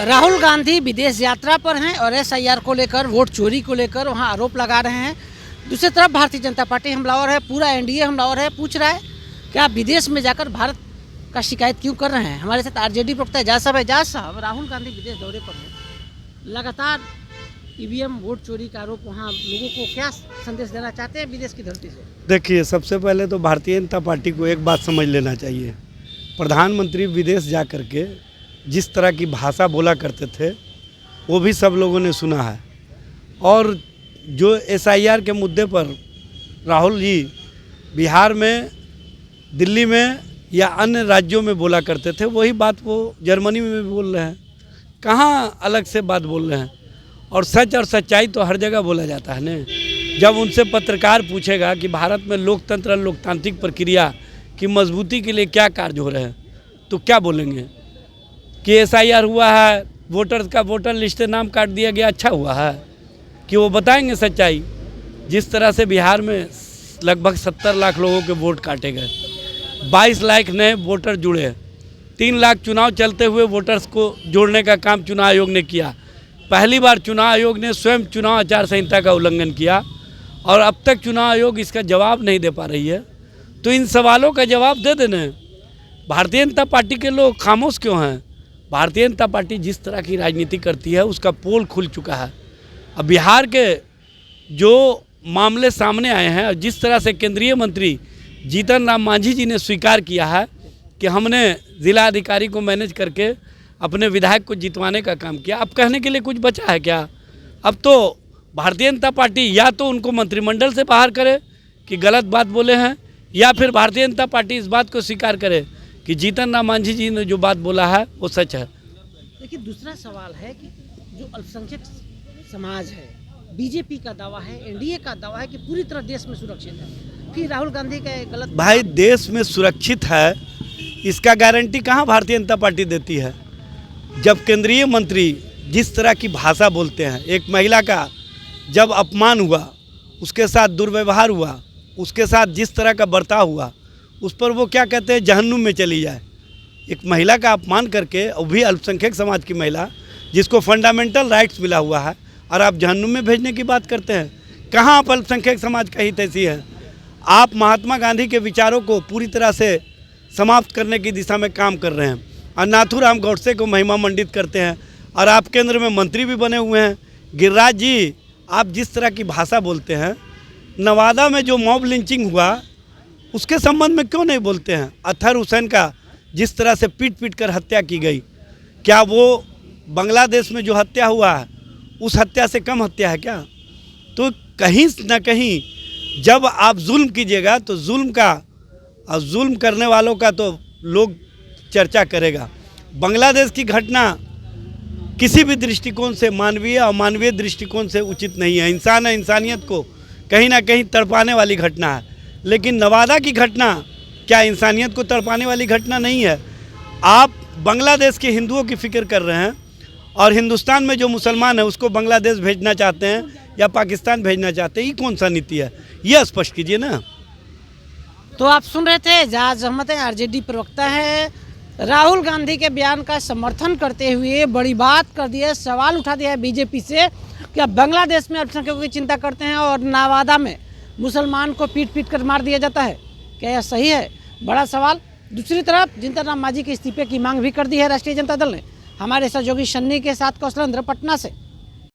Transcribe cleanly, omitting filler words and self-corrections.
राहुल गांधी विदेश यात्रा पर हैं और एसआईआर को लेकर, वोट चोरी को लेकर वहां आरोप लगा रहे हैं। दूसरी तरफ भारतीय जनता पार्टी हमलावर है, पूरा एनडीए हमलावर है। पूछ रहा है कि आप विदेश में जाकर भारत का शिकायत क्यों कर रहे हैं। हमारे साथ आरजेडी प्रवक्ता एजाज साहब। एजाज साहब, राहुल गांधी विदेश दौरे पर हैं, लगातार ईवीएम वोट चोरी का आरोप, वहाँ लोगों को क्या संदेश देना चाहते हैं विदेश की धरती से? देखिए, सबसे पहले तो भारतीय जनता पार्टी को एक बात समझ लेना चाहिए। प्रधानमंत्री विदेश जा कर के जिस तरह की भाषा बोला करते थे वो भी सब लोगों ने सुना है। और जो एसआईआर के मुद्दे पर राहुल जी बिहार में, दिल्ली में या अन्य राज्यों में बोला करते थे, वही बात वो जर्मनी में भी बोल रहे हैं। कहाँ अलग से बात बोल रहे हैं? और सच और सच्चाई तो हर जगह बोला जाता है न। जब उनसे पत्रकार पूछेगा कि भारत में लोकतंत्र और लोकतांत्रिक प्रक्रिया की मजबूती के लिए क्या कार्य हो रहे हैं, तो क्या बोलेंगे? कि एसआईआर हुआ है, वोटर्स का वोटर लिस्ट से नाम काट दिया गया, अच्छा हुआ है? कि वो बताएंगे सच्चाई? जिस तरह से बिहार में लगभग 70 लाख लोगों के वोट काटे गए, 22 लाख नए वोटर जुड़े, 3 लाख चुनाव चलते हुए वोटर्स को जोड़ने का काम चुनाव आयोग ने किया। पहली बार चुनाव आयोग ने स्वयं चुनाव आचार संहिता का उल्लंघन किया और अब तक चुनाव आयोग इसका जवाब नहीं दे पा रही है। तो इन सवालों का जवाब दे देना। भारतीय जनता पार्टी के लोग खामोश क्यों हैं? भारतीय जनता पार्टी जिस तरह की राजनीति करती है उसका पोल खुल चुका है। अब बिहार के जो मामले सामने आए हैं और जिस तरह से केंद्रीय मंत्री जीतन राम मांझी जी ने स्वीकार किया है कि हमने जिला अधिकारी को मैनेज करके अपने विधायक को जितवाने का काम किया, अब कहने के लिए कुछ बचा है क्या? अब तो भारतीय जनता पार्टी या तो उनको मंत्रिमंडल से बाहर करे कि गलत बात बोले हैं, या फिर भारतीय जनता पार्टी इस बात को स्वीकार करे कि जीतन राम मांझी जी ने जो बात बोला है वो सच है। देखिए, दूसरा सवाल है कि जो अल्पसंख्यक समाज है, बीजेपी का दावा है, एनडीए का दावा है कि पूरी तरह देश में सुरक्षित है। फिर राहुल गांधी का गलत भाई, देश में सुरक्षित है इसका गारंटी कहाँ भारतीय जनता पार्टी देती है? जब केंद्रीय मंत्री जिस तरह की भाषा बोलते हैं, एक महिला का जब अपमान हुआ, उसके साथ दुर्व्यवहार हुआ, उसके साथ जिस तरह का बर्ताव हुआ, उस पर वो क्या कहते हैं, जहन्नुम में चली जाए। एक महिला का अपमान करके, वो भी अल्पसंख्यक समाज की महिला जिसको फंडामेंटल राइट्स मिला हुआ है, और आप जहन्नुम में भेजने की बात करते हैं। कहाँ आप अल्पसंख्यक समाज का हित ऐसी है? आप महात्मा गांधी के विचारों को पूरी तरह से समाप्त करने की दिशा में काम कर रहे हैं और नाथूराम गौडसे को महिमा मंडित करते हैं, और आप केंद्र में मंत्री भी बने हुए हैं। गिरिराज जी, आप जिस तरह की भाषा बोलते हैं, नवादा में जो मॉब लिंचिंग हुआ उसके संबंध में क्यों नहीं बोलते हैं? अतहर हुसैन का जिस तरह से पीट पीट कर हत्या की गई, क्या वो बांग्लादेश में जो हत्या हुआ है उस हत्या से कम हत्या है क्या? तो कहीं ना कहीं जब आप जुल्म कीजिएगा तो जुल्म का और जुल्म करने वालों का तो लोग चर्चा करेगा। बांग्लादेश की घटना किसी भी दृष्टिकोण से मानवीय और मानवीय दृष्टिकोण से उचित नहीं है। इंसान है, इंसानियत को कहीं ना कहीं तड़पाने वाली घटना है। लेकिन नवादा की घटना क्या इंसानियत को तड़पाने वाली घटना नहीं है? आप बांग्लादेश के हिंदुओं की फिक्र कर रहे हैं और हिंदुस्तान में जो मुसलमान है उसको बांग्लादेश भेजना चाहते हैं या पाकिस्तान भेजना चाहते हैं। ये कौन सा नीति है? ये स्पष्ट कीजिए ना। तो आप सुन रहे थे, एजाज अहमद है, आरजेडी प्रवक्ता है। राहुल गांधी के बयान का समर्थन करते हुए बड़ी बात कर दी है, सवाल उठा दिया है बीजेपी से कि अब बांग्लादेश में अल्पसंख्यकों की चिंता करते हैं और नवादा में मुसलमान को पीट पीट कर मार दिया जाता है। क्या यह सही है? बड़ा सवाल। दूसरी तरफ जीतन राम मांझी के इस्तीफे की मांग भी कर दी है राष्ट्रीय जनता दल ने। हमारे सहयोगी शन्नी के साथ कौशलेंद्र, पटना से।